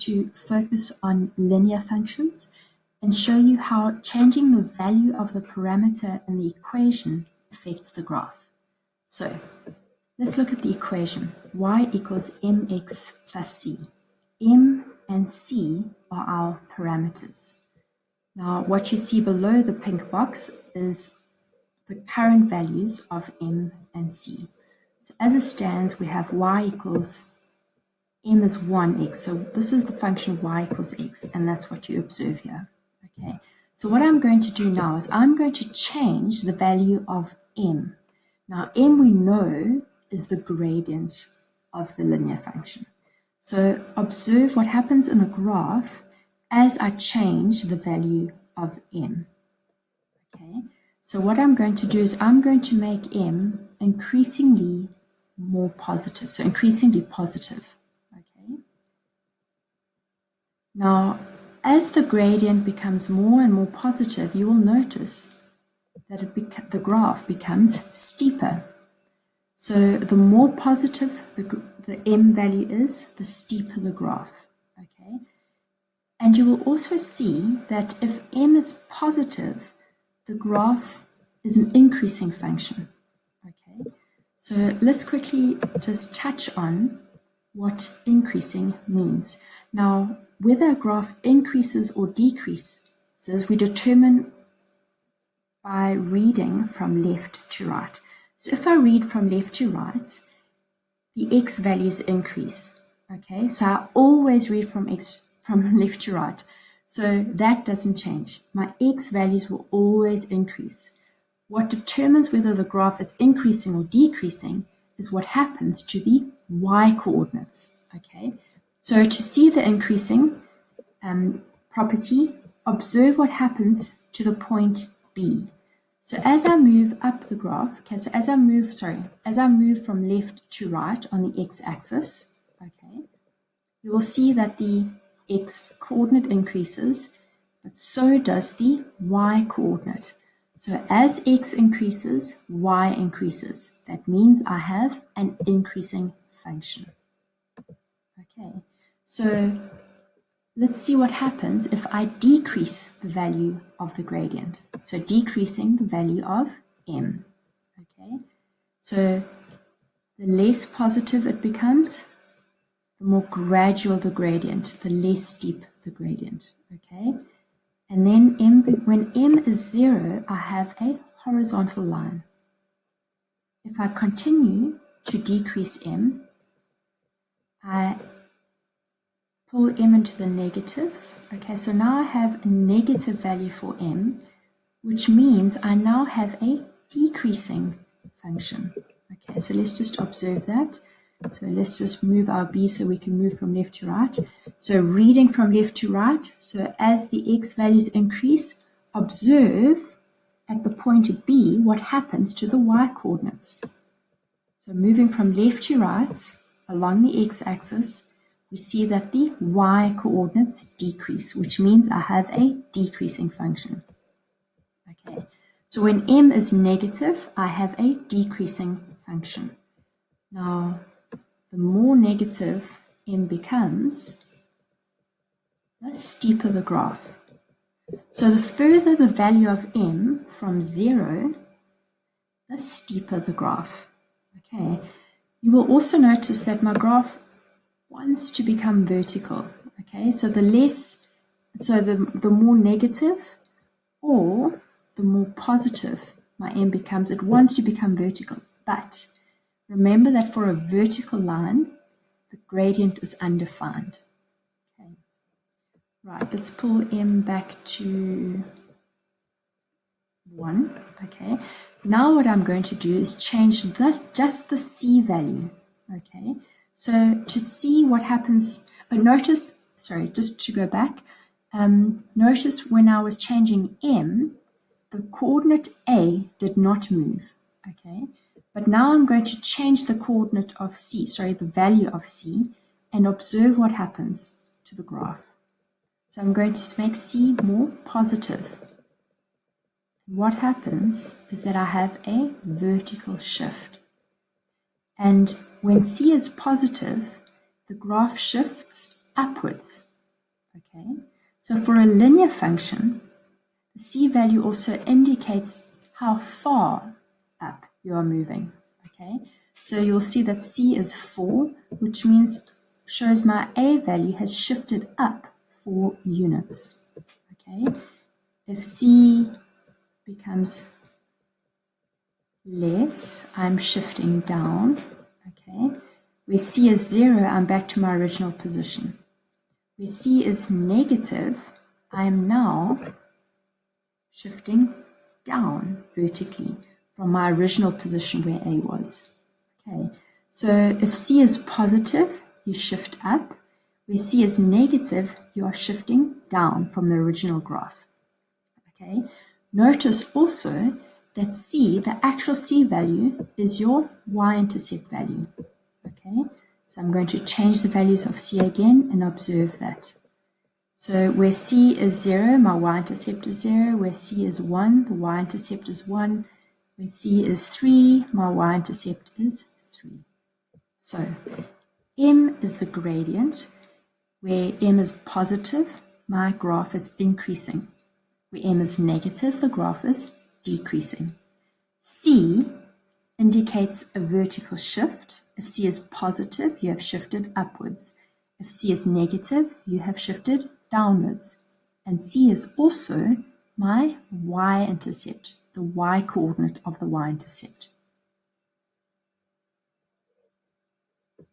to focus on linear functions and show you how changing the value of the parameter in the equation affects the graph. So let's look at the equation. Y equals mx plus c. M and c are our parameters. Now what you see below the pink box is the current values of m and c. So as it stands, we have y equals m is 1x. So this is the function of y equals x, and that's what you observe here. Okay. So what I'm going to do now is I'm going to change the value of m. Now m we know is the gradient of the linear function. So observe what happens in the graph as I change the value of m. Okay. So what I'm going to do is I'm going to make m increasingly more positive. So increasingly positive. Okay. Now, as the gradient becomes more and more positive, you will notice that the graph becomes steeper. So the more positive the m value is, the steeper the graph. Okay. And you will also see that if m is positive, the graph is an increasing function. Okay. So let's quickly just touch on what increasing means. Now, whether a graph increases or decreases, we determine by reading from left to right. So if I read from left to right, the x values increase. Okay, so I always read from left to right. So that doesn't change. My x values will always increase. What determines whether the graph is increasing or decreasing is what happens to the y coordinates. Okay, so to see the increasing property, observe what happens to the point B. So as I move up the graph, okay, so as I move from left to right on the x-axis, okay, you will see that the x coordinate increases, but so does the y coordinate. So as x increases, y increases. That means I have an increasing function. Okay, so let's see what happens if I decrease the value of the gradient. So decreasing the value of m. Okay, so the less positive it becomes, the more gradual the gradient, the less steep the gradient. Okay, and then when m is 0, I have a horizontal line. If I continue to decrease m, I pull m into the negatives. Okay, so now I have a negative value for m, which means I now have a decreasing function. Okay, so let's just observe that. So let's just move our b so we can move from left to right. So reading from left to right, so as the x values increase, observe at the point B what happens to the y coordinates. So moving from left to right along the x-axis, we see that the y coordinates decrease, which means I have a decreasing function. Okay, so when m is negative, I have a decreasing function. Now, the more negative m becomes, the steeper the graph. So the further the value of m from 0, the steeper the graph. Okay, you will also notice that my graph wants to become vertical. Okay, so the more negative or the more positive my m becomes, it wants to become vertical. But remember that for a vertical line, the gradient is undefined. Okay, right, let's pull m back to 1. Okay, now what I'm going to do is change just the c value. Okay, so to see what happens, just to go back, notice when I was changing m, the coordinate a did not move. Okay, but now I'm going to change the coordinate of c, the value of c, and observe what happens to the graph. So I'm going to make c more positive. What happens is that I have a vertical shift. And when c is positive, the graph shifts upwards. Okay, so for a linear function, the c value also indicates how far up you are moving. Okay, so you'll see that c is 4, which means shows my a value has shifted up 4 units. Okay, if c becomes less, I'm shifting down. Okay, where c is 0, I'm back to my original position. Where c is negative, I am now shifting down vertically from my original position where a was. Okay, so if c is positive, you shift up. Where c is negative, you are shifting down from the original graph. Okay, notice also that c, the actual c value, is your y-intercept value. Okay, so I'm going to change the values of c again and observe that. So where c is 0, my y-intercept is 0. Where c is 1, the y-intercept is 1. Where c is 3, my y-intercept is 3. So m is the gradient. Where m is positive, my graph is increasing. Where m is negative, the graph is decreasing. C indicates a vertical shift. If c is positive, you have shifted upwards. If c is negative, you have shifted downwards. And c is also my y-intercept, the y-coordinate of the y-intercept.